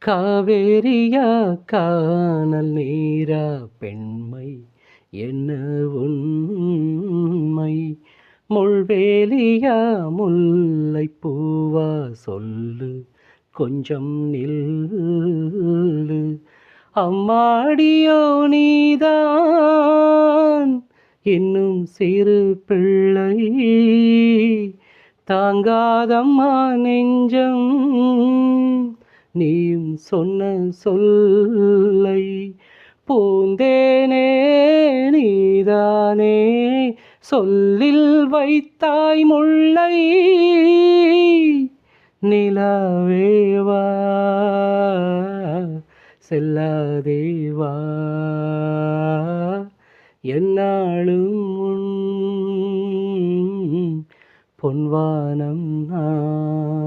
காவேரியா கானல் நீரா பெண்மை என்ன உண்மை? முள்வேலியா முல்லை பூவா சொல்லு கொஞ்சம் நில்லு. அம்மாடியோ நீதான் இன்னும் சிறு பிள்ளை, தாங்காதம்மா நெஞ்சம் நீயும் சொன்ன சொல்லை. பூந்தேனே நீதானே சொல்லில் வைத்தாய் முல்லை, நிலாவேவா செல்லாதேவா என்னாலும் உன் பொன்வானம் நான்.